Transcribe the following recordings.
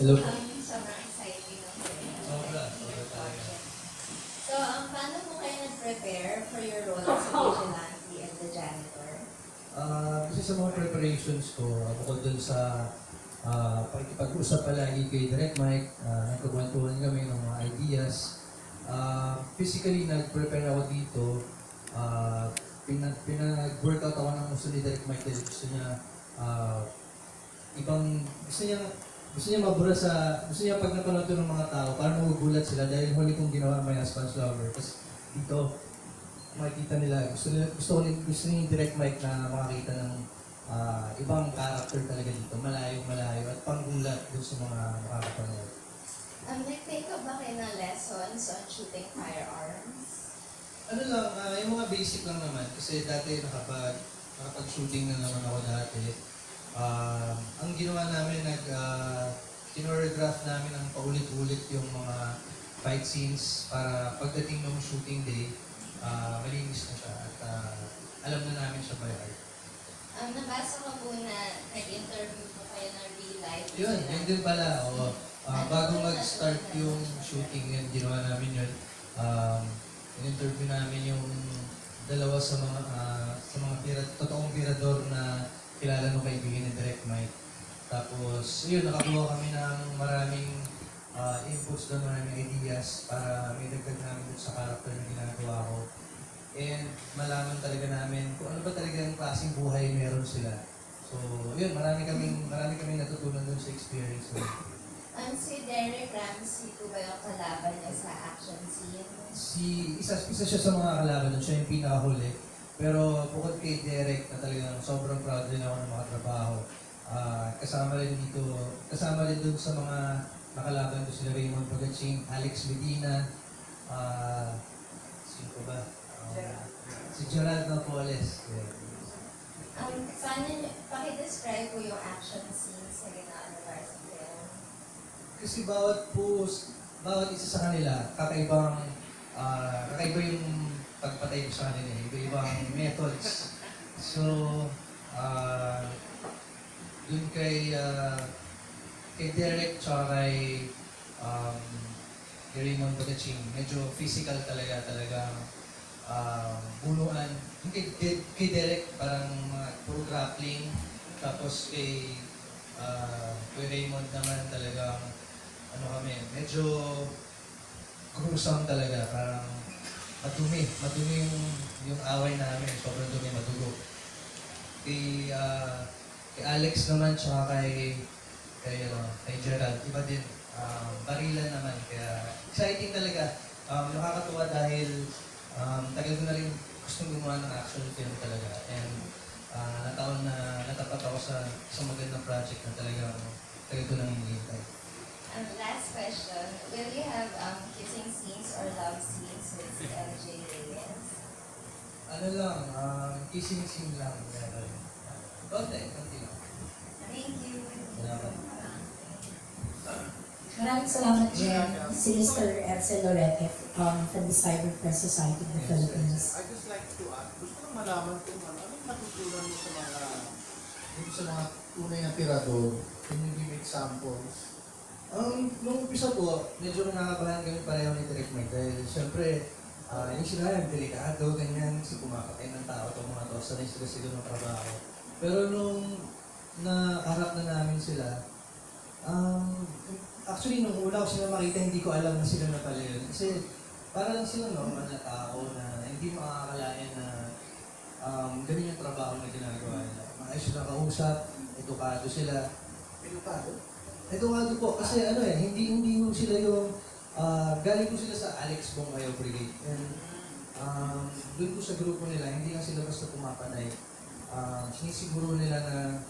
Hello. Sobrang exciting ang project. So, paano mo kayo nag-prepare for your role as a vigilante and the janitor? Kasi sa mga preparations ko, bukod dun sa pakikipag-usap palagi kay Direct Mike, nagkukwentuhan kami ng mga ideas. Physically, nag-prepare ako dito. Pinag-workout ako ng gusto ni Direct Mike dahil gusto niya gusto niya mabura gusto niya pag napanood to ng mga tao, parang magugulat sila dahil huli kong ginawa My Husband's Lover. Tapos dito, makikita nila, gusto ni Direct Mike na makakita ng ibang character talaga dito, malayo at panggulat doon sa mga makakapanood. Nag-take up ba kayo ng lessons on shooting firearms? Ano lang, yung mga basic lang naman, kasi dati nakapag-shooting na naman ako dati. Ang ginawa namin, kinoreograph namin ang paulit-ulit yung mga fight scenes para pagdating ng shooting day, malinis na siya at alam na namin siya by heart. Nabasa ko po na nag-interview po kayo ng real life. Yun din pala. Bago mag-start yung shooting, yun, ginawa namin yun. In-interview namin yung dalawa sa mga totoong pirador na kilala nung kaibigan ni Direct Mike. Tapos, yun, nakakuha kami ng maraming inputs doon, maraming ideas para may dagdag namin doon sa character na ginagawa ko. And malaman talaga namin kung ano ba talaga yung klaseng buhay meron sila. So, yun, marami kaming natutunan doon sa experience ko. Si Derek Ramsey po ba yung kalaban niya sa action scene? Isa siya sa mga kalaban doon, siya yung pinakahuli. Pero bukod kay Derek na talagang sobrang proud din ako ng mga trabaho. Kasama rin doon sa mga nakalaban doon sila Raymond Pagaching, Alex Medina, sino ba? Si Gerald Napoles. Yeah. Pakidescribe po yung action scenes na ginawa ng Varsity. Kasi bawat isa sa kanila, kakaiba yung pagpatay ko sa kanila, iba-ibang methods. So, dun kay Derek tsaka kay Raymond Bagaching, medyo physical talagang bunuan. Kay Derek, parang puro grappling. Tapos kay Raymond naman talagang medyo gruesome talaga, parang madumi yung away namin, sobrang dumi, madugo. Kay Alex naman, tsaka kay Gerald, iba din, barilan naman, kaya exciting talaga. Nakakatuwa dahil tagal ko na rin gustong gumawa ng action film talaga, and natapat ako sa magandang project na tagal ko nang hinihintay. Last question, will you have kissing scenes or love scenes with si MJ Reyes? Kissing scene lang. Konti lang. Thank you. Salamat. Maraming salamat, Jen. Si Mr. Edsel Lorete from the Cyber Press Society of the Philippines. I just like to ask, gusto ko malaman kung anong natutunan mo sa mga tunay na tirador. Can you give examples? Nung umpisa po, medyo nakakabahan kami pareho ni Direct Mike dahil siyempre, yung sila delikado, ganyan, kasi kumapatay ng tao itong mga to, sanay sila ng trabaho. Pero nung naharap na namin sila, actually nung una ko sila makita, hindi ko alam na sila na pala yun. Kasi para lang sila normal na tao na hindi makakalain na ganun yung trabaho na ginagawa nila. Maayos sila kausap, edukado sila. Edukado po, kasi hindi ko sila yung, galing ko sila sa Alex Bongayo Brigade. And doon ko sa grupo nila, hindi lang sila basta pumapanay. Sinisiguro nila na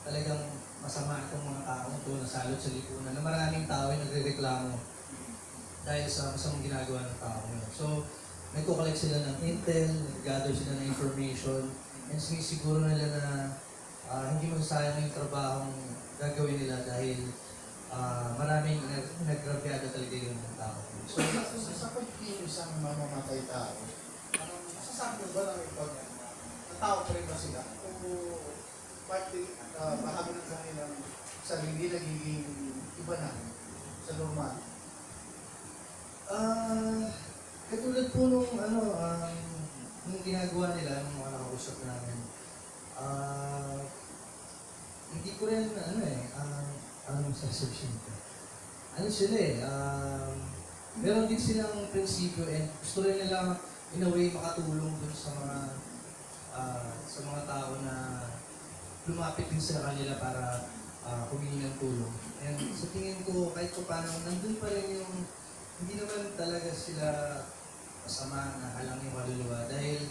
talagang masama itong mga taong ito na salot sa lipunan, na maraming tao ay nagre-reklamo dahil sa masamang ginagawa ng tao. So, nagko-collect sila ng intel, nag-gather sila ng information, and sinisiguro nila na hindi masasayang yung trabahong gagawin nila dahil maraming naggrabyado talaga yung tao. So, sa pagkikilos ang mamamatay tao, masasabi mo ba na ito na tao pa rin ba sila? O bahagi ng kanilang sarili nagiging iba na sa normal? Katulad po nung nung ginagawa nila, nung mga nakausap namin, hindi ko rin, anong sasabihin ko? Ano sila meron din silang prinsipyo and gusto rin nila in a way makatulong dun sa mga tao na lumapit din sa kanila para humingi ng tulong. And sa tingin ko, kahit pa paano, nandun pa rin yung, hindi naman talaga sila masama na halang yung kaluluwa. Dahil,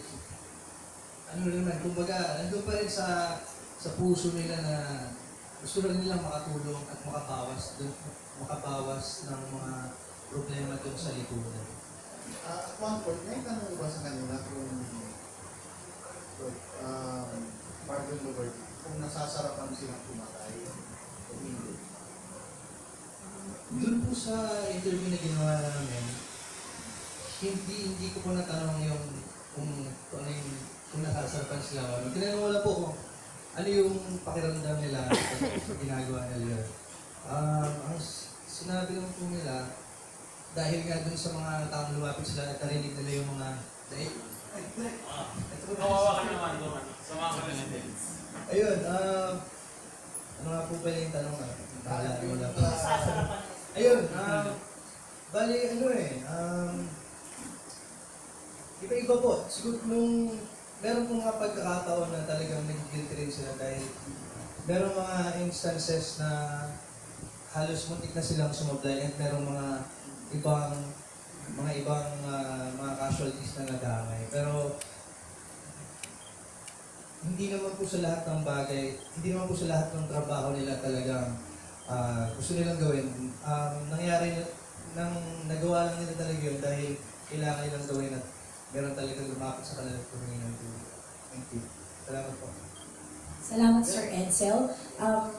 kumbaga, nandun pa rin sa puso nila na gusto rin nilang makatulong at makabawas ng mga problema dun sa lipunan. At one point, may tanong ba sa kanila kung pardon the word, kung nasasarapan silang pumatay o hindi? Doon po sa interview na ginawa namin, hindi ko po natanong yung kung nasasarapan sila. Tinanong ko lang po kung ano yung pakiramdam nila sa ginagawa nila. Ang sinabi lang po nila, dahil nga dun sa mga taong lumapit sila at narinig nila yung mga Kawawa ka naman doon. Sama ka na natin. ayun, ano nga po pala yung tanong na? Wala po. Ayun, bali iba-iba po. Siguro nung meron pong mga pagkakataon na talagang nag-guilty rin sila dahil meron mga instances na halos muntik na silang sumablay at meron mga ibang mga casualties na nadamay. Pero hindi naman po sa lahat ng bagay, hindi naman po sa lahat ng trabaho nila talagang gusto nilang gawin. Nangyari nang nagawa lang nila talaga yun dahil kailangan nilang gawin at meron talagang lumapit sa kanila at humingi ng tulong. Thank you. Salamat po. Salamat, Sir Edsel.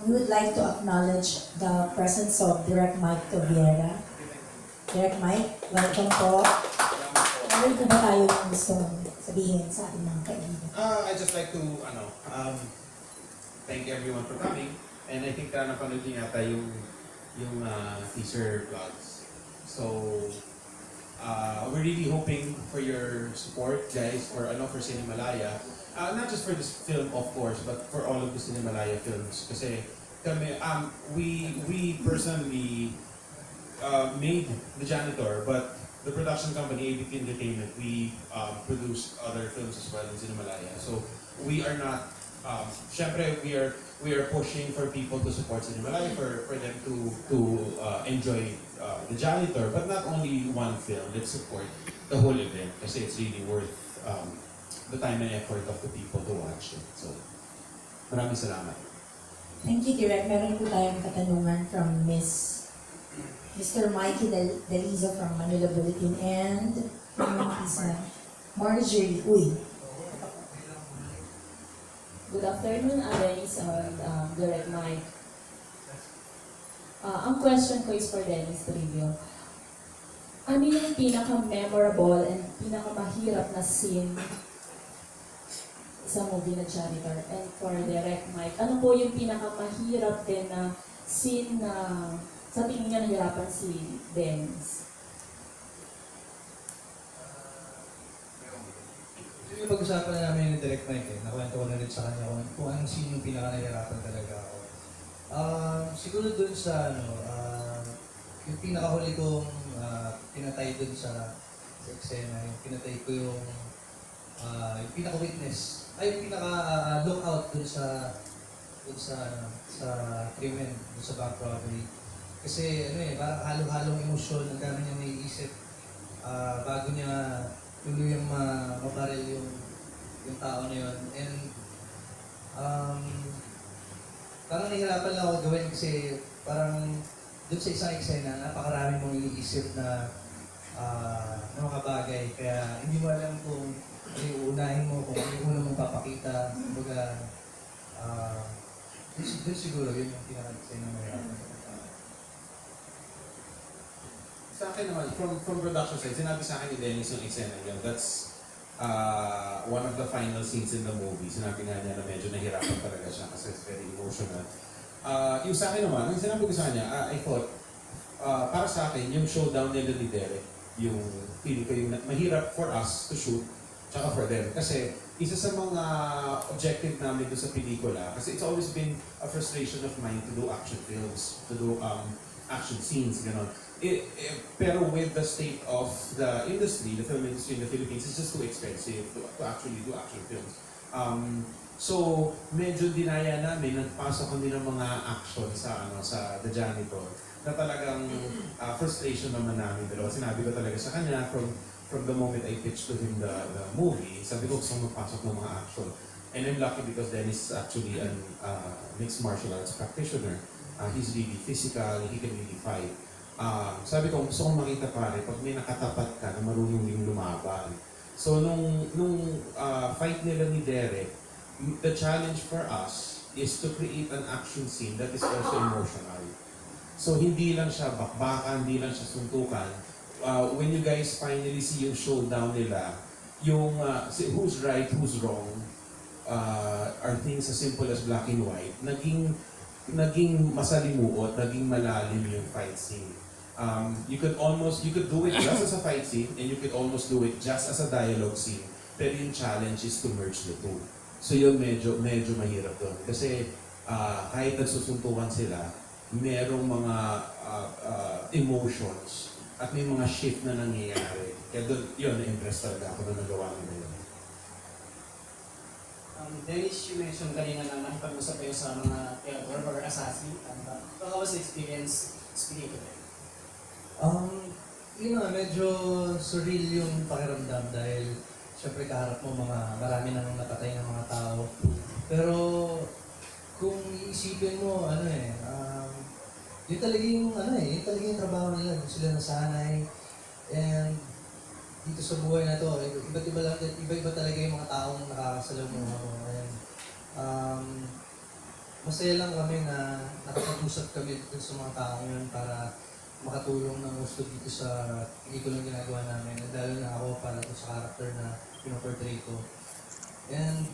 We would like to acknowledge the presence of Direct Mike Tobiera. Direct Mike, welcome po. Meron po ba tayo gusto sabihin sa ating mga kaibigan? I'd just like to thank everyone for coming. And I think napanood niyo yata yung teaser vlogs. So, we're really hoping for your support, guys, for Cinemalaya. Not just for this film, of course, but for all of the Cinemalaya films. Kasi kami, we personally made The Janitor, but the production company, ABP Entertainment, we produced other films as well in Cinemalaya. So we are not, syempre we are pushing for people to support Cinemalaya, for them to enjoy The Janitor, but not only one film. Let's support the whole event kasi it's really worth the time and effort of the people to watch it. So maraming salamat. Thank you, Direct. Meron po tayong katanungan from Mr. Mikey Dalizo from Manila Bulletin and Marjorie Uy. Good afternoon, Dennis and Direct Mike. Ang question ko is for Dennis Trivio. Ano yung pinaka-memorable and pinaka-mahirap na scene sa movie na Janitor? And for Direct Mike, ano po yung pinaka-mahirap din na scene na sa tingin niya nahirapan si Dennis? Yung pag-usapan na namin ni Direct Mike, nakwento ko na rin sa kanya kung anong scene yung pinaka-nahirapan talaga ako. Siguro dun sa yung pinakahuli kong pinatay dun sa eksena, yung pinatay ko yung pinaka-witness, yung pinaka-lookout dun sa krimen, dun sa bank robbery. Kasi parang halo-halong emosyon, ang dami niya naiisip bago niya tuluyang mabaril yung tao na yun. And parang nahihirapan lang ako gawin kasi parang dun sa isang eksena, napakarami mong iniisip na mga bagay. Kaya hindi mo alam kung ano yung uunahin mo, kung ano yung una mong papakita. Kumbaga, dun siguro yun yung pinaka-eksena mo yun. Sa akin naman, from production side, sinabi sa akin ni Dennis yung eksena yun. That's one of the final scenes in the movie. Sinabi nga niya na medyo nahirapan talaga siya kasi it's very emotional. yung sa akin naman, ang sinabi ko sa kanya, I thought, para sa akin, yung showdown nila ni Derek, yung feeling ko yung mahirap for us to shoot, tsaka for them. Kasi isa sa mga objective namin doon sa pelikula, kasi it's always been a frustration of mine to do action films, to do action scenes, gano'n. Pero with the state of the industry, the film industry in the Philippines, it's just too expensive to actually do action films. So, medyo dinaya namin, nagpasok kami ng mga action sa The Janitor, na talagang frustration naman namin dalawa. Sinabi ko talaga sa kanya, from the moment I pitched to him the movie, sabi ko gusto magpasok ng mga action. And I'm lucky because Dennis is actually a mixed martial arts practitioner. He's really physical, he can really fight. Sabi ko, gusto kong makita pare, pag may nakatapat ka na marunong yung lumaban. So, nung fight nila ni Derek, the challenge for us is to create an action scene that is also emotional. So, hindi lang siya bakbakan, hindi lang siya suntukan. When you guys finally see yung showdown nila, yung who's right, who's wrong, are things as simple as black and white, naging masalimuot, naging malalim yung fight scene. You could do it just as a fight scene, and you could almost do it just as a dialogue scene. Pero yung challenge is to merge the two. So yun medyo mahirap doon. Kasi kahit nagsusuntukan sila, merong mga emotions at may mga shift na nangyayari. Kaya doon, yun, na-impress talaga ako na nagawa nila yun. Dennis, you mentioned kanina na nakipag-usap kayo sa mga theater or assassin. So how was the experience speaking to them? Yun nga, medyo surreal yung pakiramdam dahil syempre kaharap mo marami nang napatay ng mga tao. Pero kung iisipin mo, yun talaga yung yun talaga yung trabaho nila, kung sila nasanay. And dito sa buhay na to, iba-iba talaga yung mga taong nakakasalamuha mo. And masaya lang kami na nakapag-usap kami dito sa mga taong yun para makatulong ng gusto dito sa pelikulang ginagawa namin. And lalo na ako para sa character na pinoportray ko. And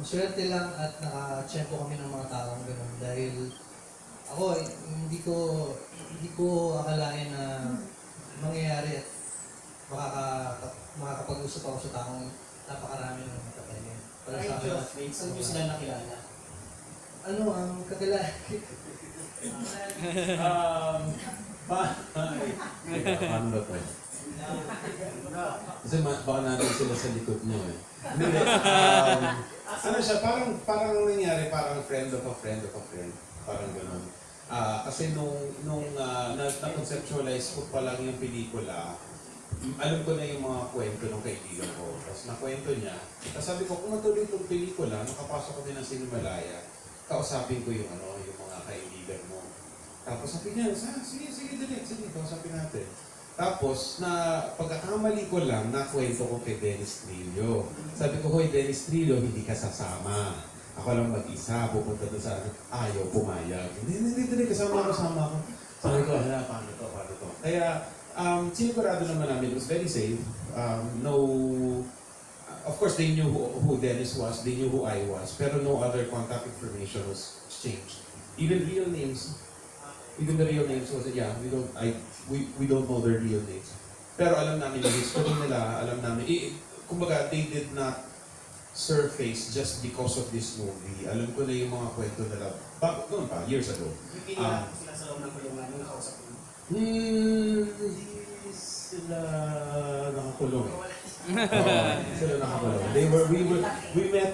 swerte lang at naka-tsempo kami ng mga taong gano'n dahil ako, hindi ko akalain na mangyayari at makakapag-usap ako sa taong napakarami ng matatayin. Para sa akin, saan nyo sila nakilala? kakilala? Paano ba to? Kasi baka natin sila sa likod nyo eh. Hindi, siya, parang nangyari, parang friend of a friend of a friend. Parang gano'n. Kasi nung na-conceptualize ko pa lang yung pelikula, alam ko na yung mga kwento ng kaibigan ko. Tapos nakwento niya. Tapos sabi ko, kung matuloy itong pelikula, nakapasok kami ng Sinimalaya, kausapin ko yung mga kaibigan mo. Tapos sabi niya, sige, kausapin natin. Tapos, pagkakamali ko lang, nakwento ko kay Dennis Trillo. Sabi ko, hoy Dennis Trillo, hindi ka sasama. Ako lang mag-isa, pupunta doon sa ayaw, pumayag. Hindi, kasama ko. Sabi ko, paano to? Kaya, sinigurado naman namin, it was very safe. Of course, they knew who Dennis was, they knew who I was, pero no other contact information was exchanged. Even the real names was, we don't know their real names. Pero alam namin yung history nila, kumbaga, they did not surface just because of this movie. Alam ko na yung mga kwento nila, noon pa, years ago. Yung pinila ko sila sa loob ng kulungan, yung nakausap ko. Hindi sila nakakulong. Sila nakakulong. We met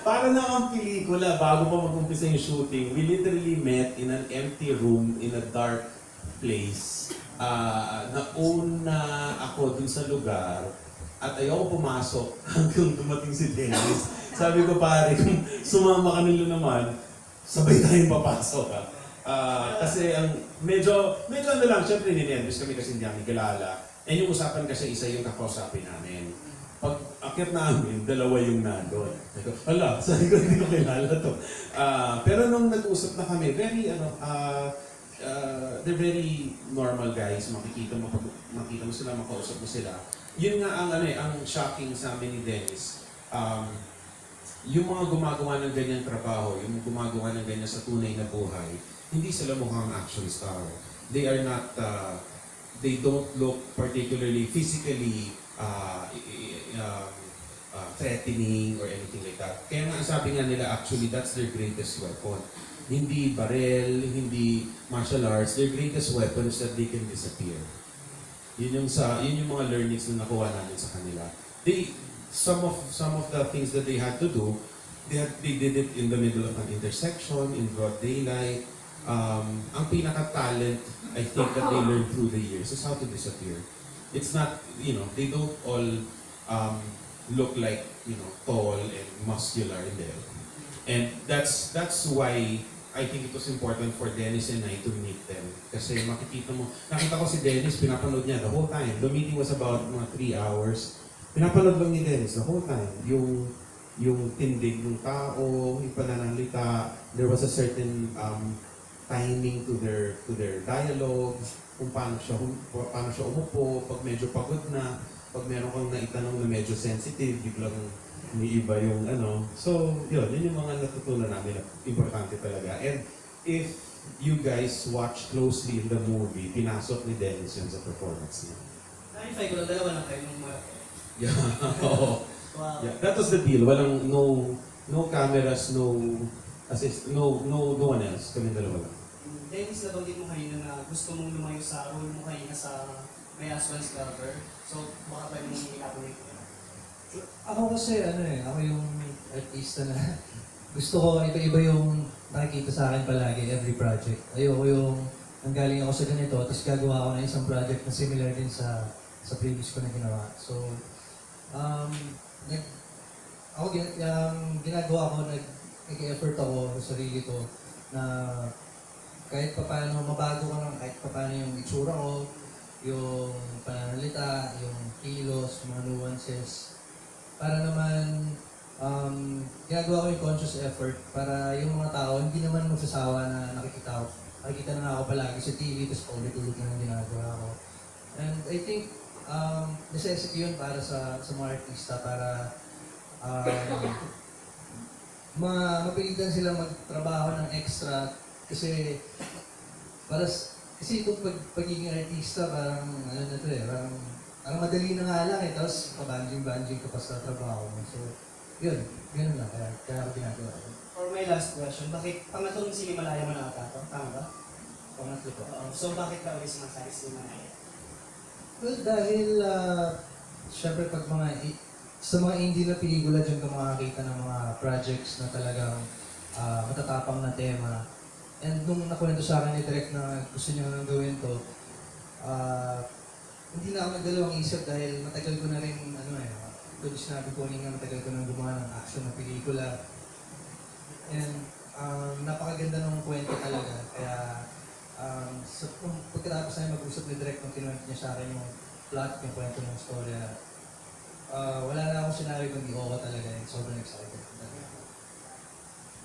para na ang pelikula, bago pa mag-umpisa yung shooting, we literally met in an empty room, in a dark place. Nauna ako dun sa lugar, at ayoko pumasok hanggang dumating si Dennis. Sabi ko, pare, kung sumama ka nilo naman, sabay tayong papasok. Kasi medyo syempre ninervous kami kasi hindi kami kilala. And yung usapan kasi isa yung kakausapin namin. Pag akit namin, dalawa yung nandun. Sabi ko, hindi ko kilala to. Pero nung nag-usap na kami, they're very normal guys. Makikita mo sila, makausap mo sila. Yun nga ang shocking sa amin ni Dennis. yung mga gumagawa ng ganyang trabaho, yung gumagawa ng ganyan sa tunay na buhay, hindi sila mukhang action star. They are not, they don't look particularly physically threatening or anything like that. Kaya nga sabi nga nila, actually, that's their greatest weapon. Hindi barrel, hindi martial arts, their greatest weapon is that they can disappear. Yun yung mga learnings na nakuha namin sa kanila. Some of the things that they had to do, they did it in the middle of an intersection, in broad daylight. Ang pinaka-talent, I think, that they learned through the years is how to disappear. It's not, they don't all look like, tall and muscular in there. And that's why I think it was important for Dennis and I to meet them. Kasi nakita ko si Dennis, pinapanood niya the whole time. The meeting was about mga 3 hours. Pinapanood lang ni Dennis the whole time. Yung tindig ng tao, yung pananalita, there was a certain timing to their dialogue, kung paano siya umupo, pag medyo pagod na, pag meron kang naitanong na medyo sensitive, biglang umiiba yung So, yun yung mga natutunan namin na importante talaga. And if you guys watch closely in the movie, pinasok ni Dennis yun sa performance niya. Clarify ko lang, dalawa lang kayo nung malaki. Yeah, oo. Wow. Yeah, that was the deal. Walang no cameras, no one else. Kami dalawa lang. Dennis, nabanggit mo kanina na gusto mong lumayo sa role mo kanina sa May Husband's Lover. So, baka pa yung elaborate ko. Ako kasi, ako yung artista na gusto ko iba-iba yung nakikita sa akin palagi, every project. Ayoko yung nanggaling ako sa ganito, tapos gagawa ako ng isang project na similar din sa previous ko na ginawa. So, ginagawa ko, nag-effort ako sa sarili ko na kahit paano mabago ko ng kahit paano yung itsura ko, yung pananalita, yung kilos, mga nuances, para naman ginagawa ko yung conscious effort para yung mga tao hindi naman magsasawa na nakikita na nga ako palagi sa TV tapos paulit-ulit na yung ginagawa ko. And I think necessity yun para sa mga artista para mapilitan silang magtrabaho ng extra kasi kung pagiging artista parang parang madali na nga lang tapos pabanjing-banjing ka pa sa trabaho mo. So, yun lang, kaya ako ginagawa ko. For my last question, bakit pangatlong Sinimalaya mo na ata to? Tama ba? Pangatlo po. So, bakit ka ulit sumasali sa Sinimalaya? Well, dahil syempre sa mga indie na pelikula dyan ka makakita ng mga projects na talagang matatapang na tema. And nung nakwento sa akin ni Direk na gusto niya nang gawin to, hindi na ako nagdalawang isip dahil matagal ko na rin, kung sinabi ko nga matagal ko nang gumawa ng action na pelikula. And napakaganda ng kwento talaga. Kaya pagkatapos na mag-usap ni Direk nung kinuwento niya sa akin yung plot, yung kwento ng storya, wala na akong sinabi kundi oo talaga. Sobrang excited.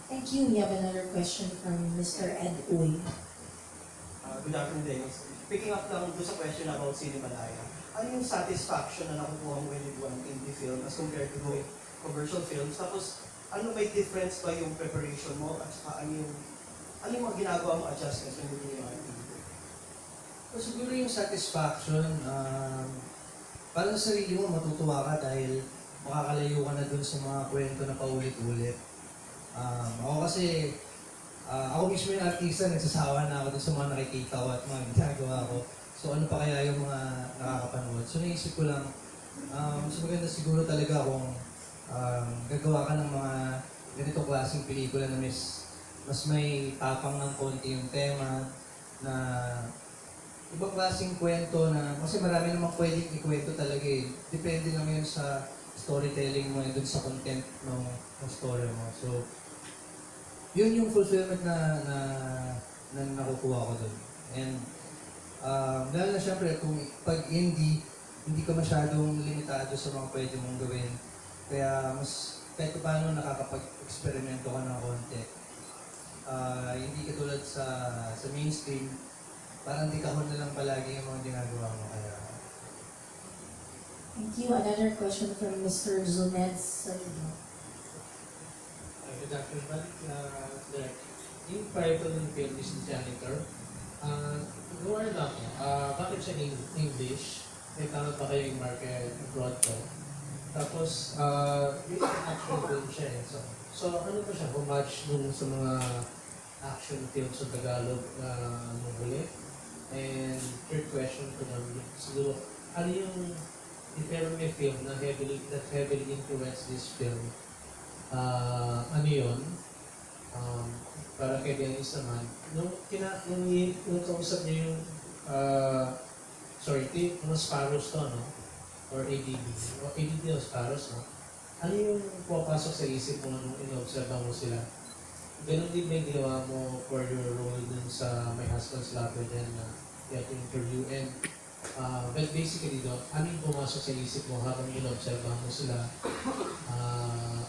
Thank you. We have another question from Mr. Ed Uy. Good afternoon, Dennis. Picking up lang doon sa question about Sinimalaya, ano yung satisfaction na nakukuha mo when you do an indie film as compared to doing commercial films? Tapos, ano may difference ba yung preparation mo at saka ano yung mga ginagawa mo adjustments when you do yung indie film? So, siguro yung satisfaction, parang sa sarili mo matutuwa ka dahil makakalayo ka na dun sa mga kwento na paulit-ulit. Ako kasi, ako mismo yung artista, nagsasawa na ako dun sa mga nakikita ko at mga ginagawa ko. So ano pa kaya yung mga nakakapanood? So naisip ko lang, mas maganda siguro talaga kung gagawa ka ng mga ganitong klaseng pelikula na mas may tapang ng konti yung tema, na ibang klaseng kwento na, kasi marami namang pwedeng ikwento talaga eh. Depende lang yun sa storytelling mo and dun sa content ng story mo. So, yun yung fulfillment na nakukuha ko dun. And lalo na syempre kung pag hindi ka masyadong limitado sa mga pwede mong gawin. Kaya mas kahit paano nakakapag-eksperimento ka ng konti. Hindi katulad sa mainstream, parang di kahon na lang palagi yung mga ginagawa mo. Kaya Thank you. Another question from Mr. Zuned Salido. good afternoon. Yung title ng film is Janitor. Luward ako, bakit siya English? May tama pa kayo yung market abroad ko. Tapos, yung action film siya eh. So ano pa siya, homage dun sa mga action film sa Tagalog nung huli? And third question ko naman, siguro, ano yung, if ever may film na heavily influenced this film, ano yun? Para kay Dennis naman, nung kausap niya yung, mga Sparrows to, no? Or ADB. O ADB o Sparrows, no? Ano yung pupasok sa isip mo nung in-observe mo sila? Ganun din ba yung ginawa mo for your role dun sa My Husband's Lover din na you have to interview? And, but basically, ano yung pumasok sa isip mo habang in-observe mo sila?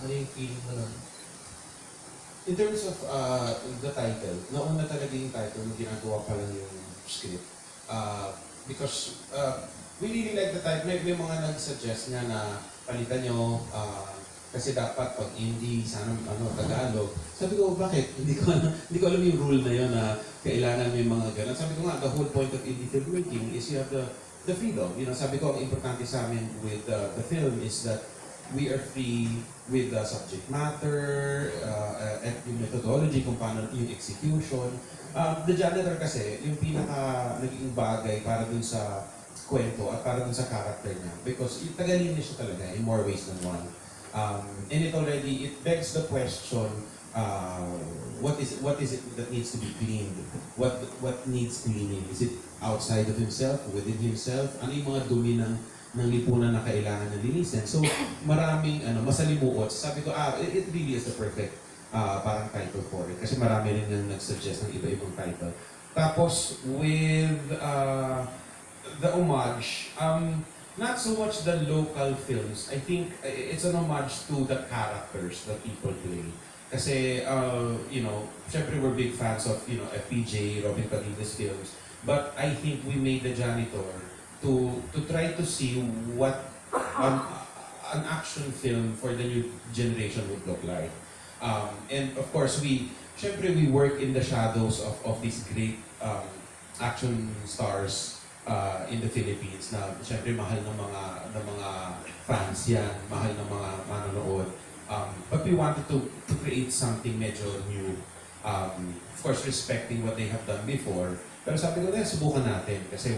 Ano yung feeling mo nun? In terms of the title, nauna talaga yung title na ginagawa pa lang yung script. Because we really like the title. May mga nag-suggest nga na palitan nyo kasi dapat pag indie, sana Tagalog. Sabi ko, bakit? Hindi ko alam yung rule na yun na kailangan may mga ganun. Sabi ko nga, the whole point of indie filmmaking is you have the freedom. Sabi ko, ang importante sa amin with the film is that we are free with the subject matter, at yung methodology, kung paano yung execution. The Janitor kasi, yung pinaka naging bagay para dun sa kwento at para dun sa character niya. Because taga-linis siya talaga in more ways than one. And it begs the question, what is it that needs to be cleaned? What needs cleaning? Is it outside of himself, within himself? Ano yung mga dumi ng lipunan na kailangan na linisin? So, maraming masalimuot. Sabi ko, it really is the perfect parang title for it. Kasi marami rin nang nag-suggest ng iba-ibang title. Tapos, with the homage, not so much the local films. I think it's an homage to the characters that people play. Kasi, syempre we're big fans of, FPJ, Robin Padillas films. But I think we made The Janitor to try to see what an action film for the new generation would look like. And of course, we work in the shadows of these great action stars in the Philippines na syempre mahal ng mga fans yan, mahal ng mga manonood. But we wanted to create something medyo new. Of course, respecting what they have done before. Pero sabi ko, subukan natin kasi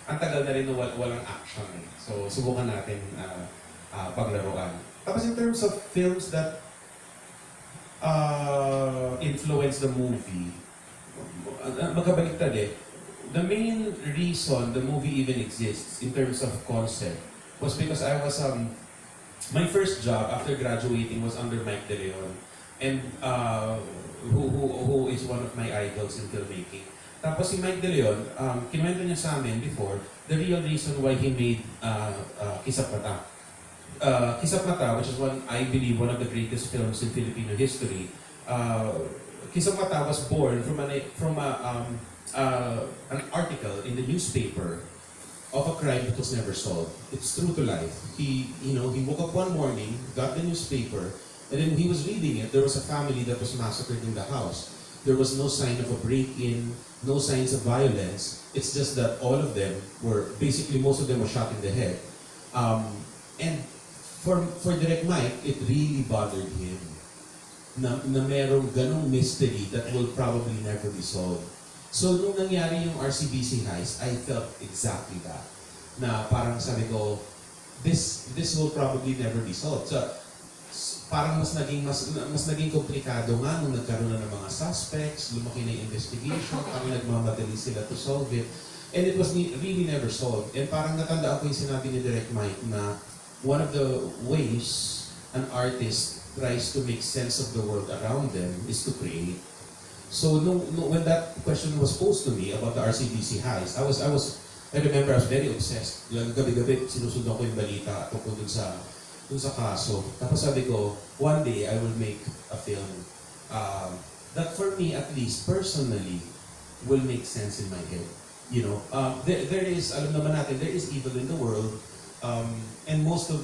ang tagal na rin na walang action eh. So, subukan natin paglaruan. Tapos in terms of films that influence the movie, magkabaliktad eh. The main reason the movie even exists in terms of concept was because I was my first job after graduating was under Mike De Leon, and who is one of my idols in filmmaking. Tapos si Mike De Leon, kinuwento niya sa amin before the real reason why he made Kisap Mata. Kisap Mata, which is I believe one of the greatest films in Filipino history. Kisap Mata was born from an article in the newspaper of a crime that was never solved. It's true to life. He woke up one morning, got the newspaper, and then he was reading it. There was a family that was massacred in the house. There was no sign of a break-in, no signs of violence. It's just that all of them most of them were shot in the head. And for Direct Mike, it really bothered him na merong ganong mystery that will probably never be solved. So, nung nangyari yung RCBC heist, I felt exactly that. Na parang sabi ko, this will probably never be solved. So, parang mas naging komplikado nga nung nagkaroon na ng mga suspects, lumaki na yung investigation, parang nagmamadali sila to solve it. And it was really never solved. And parang natandaan ko yung sinabi ni Direct Mike na one of the ways an artist tries to make sense of the world around them is to create. So when that question was posed to me about the RCBC heist, I remember I was very obsessed. Gabi-gabi sinusundan ko yung balita tungkol dun sa kaso. Tapos sabi ko, one day I will make a film that for me at least personally will make sense in my head. There is, alam naman natin, there is evil in the world, and most of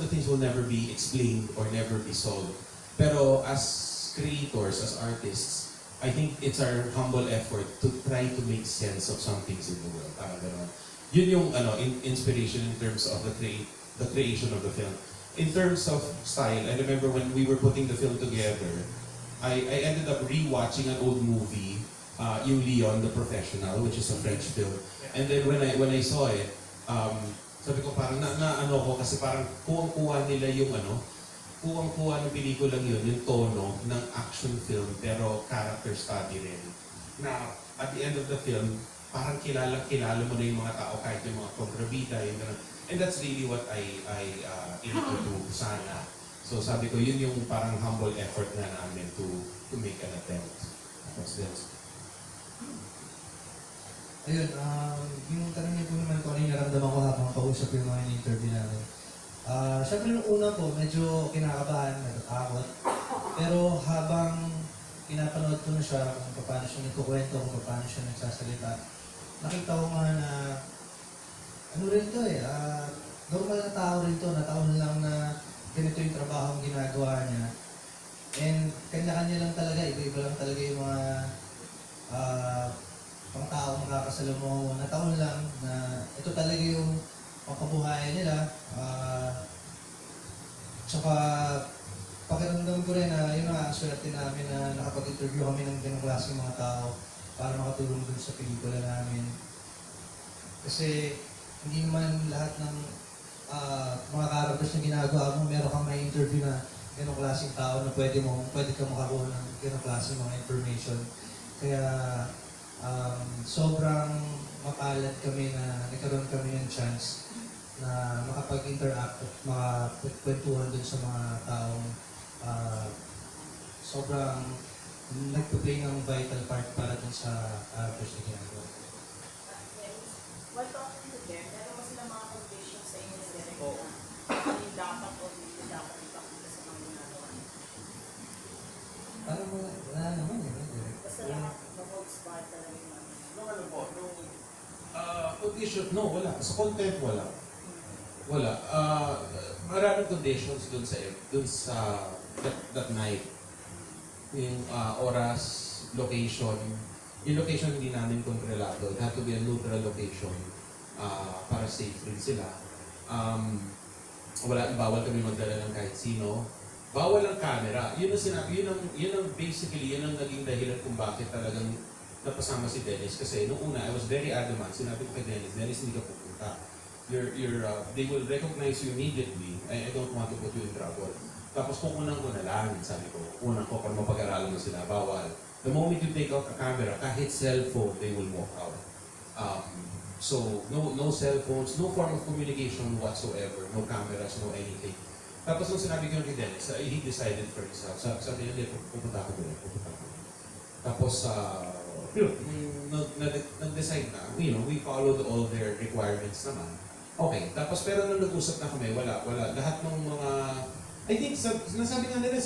the things will never be explained or never be solved. Pero as creators, as artists, I think it's our humble effort to try to make sense of some things in the world. Parang gano'n. Yun yung inspiration in terms of the creation of the film. In terms of style, I remember when we were putting the film together, I ended up re-watching an old movie, yung Leon, The Professional, which is a French film. And then when I saw it, sabi ko parang ano ko kasi parang kuwang-kuha nila yung kuwang-kuha ng pelikulang yun, yung tono ng action film pero character study rin. Na at the end of the film, parang kilala mo na yung mga tao kahit yung mga kontrabida, yung gano'n. And that's really what I aim to do sana. So sabi ko, yun yung parang humble effort na namin to make an attempt. What's this? Ayun, yung tanong niyo po naman kung ano yung naramdaman ko habang kausap yung mga in-interview namin. Siyempre nung una po, medyo kinakabahan, natatakot. Pero habang pinapanood ko na siya, kung paano siya nagkukwento, kung paano siya nagsasalita, nakita ko nga na ano rin to normal na tao rin to, na taon lang na ganito yung trabaho ang ginagawa niya. And kanya-kanya lang talaga, iba-iba lang talaga yung mga pang tao makakasalamuha mo na taon lang na ito talaga yung pangkabuhayan nila. Tsaka pakiramdam ko rin na yun nga, swerte namin na nakapag-interview kami ng ganong klaseng mga tao para makatulong dun sa pelikula namin. Kasi hindi naman lahat ng mga characters na ginagawa mo, meron kang may interview na ganong klaseng tao na pwede ka makakuha ng ganong klaseng mga information. Kaya sobrang mapalad kami na nagkaroon kami ng chance na makapag-interact at makapagkwentuhan dun sa mga taong sobrang nagpa-play ng vital part para dun sa characters na ginagawa. While talking to them, meron ba sila mga conditions sa inyo na direct na hindi dapat o hindi dapat ipakita sa mga ginagawa? Parang wala naman Basta lahat mag-spot talaga yung mga. Condition, no, wala. Sa content, wala. Wala. Maraming conditions dun sa that night. Yung oras, location. Yung location hindi namin kontrolado. It had to be a neutral location para safe rin sila. Bawal kami magdala ng kahit sino. Bawal ang camera. Yun ang sinabi, yun ang basically, yun ang naging dahilan kung bakit talagang napasama si Dennis. Kasi nung una, I was very adamant. Sinabi ko kay Dennis, hindi ka pupunta. They will recognize you immediately. I don't want to put you in trouble. Tapos kung unang ko na lang, sabi ko, unang ko para mapag-aralan mo sila, bawal. The moment you take out a camera, kahit cellphone, they will walk out. So, no cell phones, no form of communication whatsoever, no cameras, no anything. Tapos nung sinabi ko kay Dennis, he decided for himself. Sabi niya, pupunta ko doon. Tapos, nag-decide na, we followed all their requirements naman. Okay, tapos pero nung nag-usap na kami, wala. Lahat ng mga, I think, nasabi nga nila,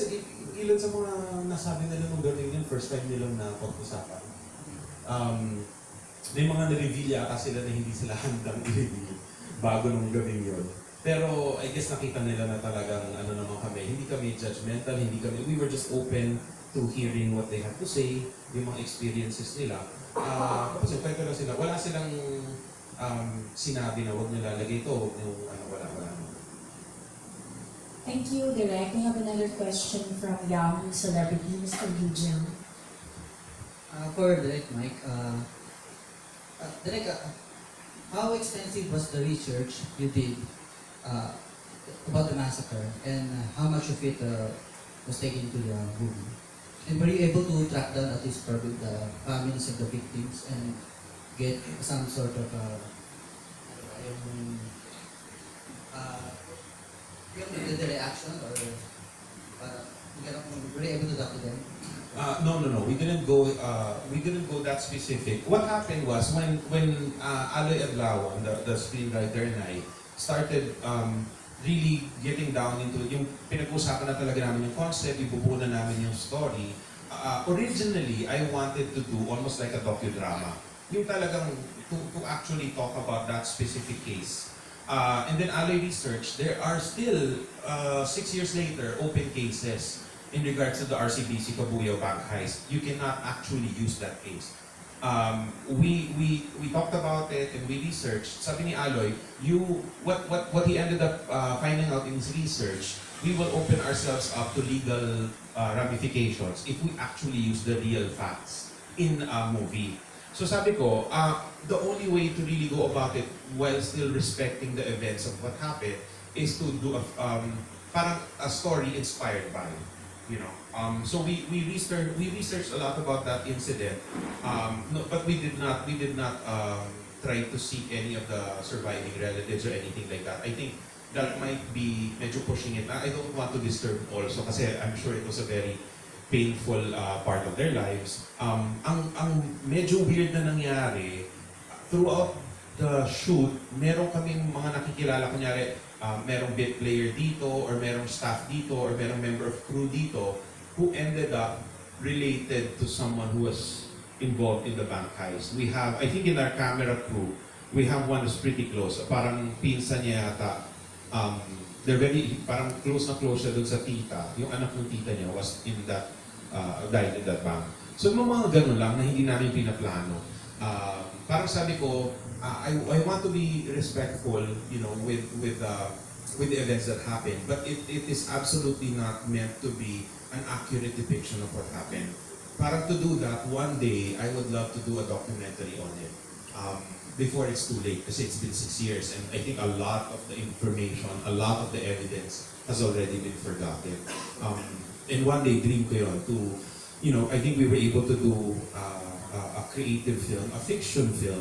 ilan sa mga nasabi nila nung galing yun, first time nilang na pag-usapan. May mga na-reveal yata sila na hindi sila handang i-reveal bago nung gawin yun. Pero I guess nakita nila na talagang naman kami, hindi kami judgmental, we were just open to hearing what they have to say, yung mga experiences nila. Tapos yung kwento lang sila, wala silang sinabi na huwag nyo lalagay ito, huwag nyo, wala. Thank you, Direk. We have another question from Yahoo Celebrity, Mr. Eugene. For Direk Mike, Direk, how extensive was the research you did about the massacre, and how much of it was taken into the movie? And were you able to track down at least probably the families of the victims and get some sort of the reaction, or were you able to talk to them? No. We didn't go that specific. What happened was when Aloy Adlawan, the screenwriter, and I started really getting down into yung pinag-usapan na talaga namin yung concept, ibubuo na namin yung story. Originally, I wanted to do almost like a docudrama. Yung talagang to actually talk about that specific case. And then Aloy research, there are still 6 years later open cases in regards to the RCBC Kabuyaw Bank heist, you cannot actually use that case. We talked about it and we researched. Sabi ni Aloy, what he ended up finding out in his research, we will open ourselves up to legal ramifications if we actually use the real facts in a movie. So sabi ko, the only way to really go about it while still respecting the events of what happened is to do parang a story inspired by, you know. So we researched a lot about that incident, no, but we did not try to seek any of the surviving relatives or anything like that. I think that might be medyo pushing it. I don't want to disturb also kasi I'm sure it was a very painful part of their lives. Ang medyo weird na nangyari, throughout the shoot, meron kaming mga nakikilala, kunyari, merong bit player dito, or merong staff dito, or merong member of crew dito, who ended up related to someone who was involved in the bank heist. We have, I think in our camera crew, we have one who's pretty close. Parang pinsan niya yata. They're very, parang close siya dun sa tita. Yung anak ng tita niya was in that, died in that bank. So mga ganun lang na hindi namin pinaplano. Parang sabi ko, I want to be respectful, you know, with the events that happened, but it is absolutely not meant to be an accurate depiction of what happened. Parang to do that, one day, I would love to do a documentary on it. Before it's too late, kasi it's been 6 years, and I think a lot of the information, a lot of the evidence has already been forgotten. And one day, dream ko yun to, you know, I think we were able to do a creative film, a fiction film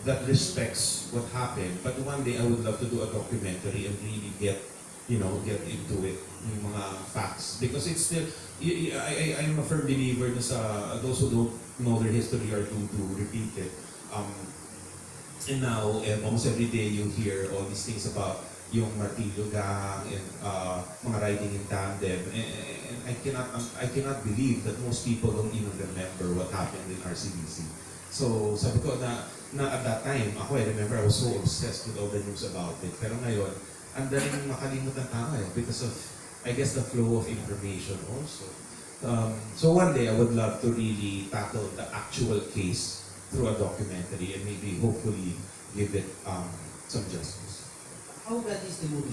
that respects what happened. But one day, I would love to do a documentary and really get into it, yung mga facts. Because it's still, I'm a firm believer na sa those who don't know their history or to repeat it. And now, almost every day you hear all these things about yung Martillo Gang and mga riding in tandem. And I cannot believe that most people don't even remember what happened in RCBC. So sabi ko na at that time, I remember I was so obsessed with all the news about it. Pero ngayon, ang daling makalimutan tao because of, I guess, the flow of information also. So one day, I would love to really tackle the actual case through a documentary and maybe hopefully give it some justice. How bad is the movie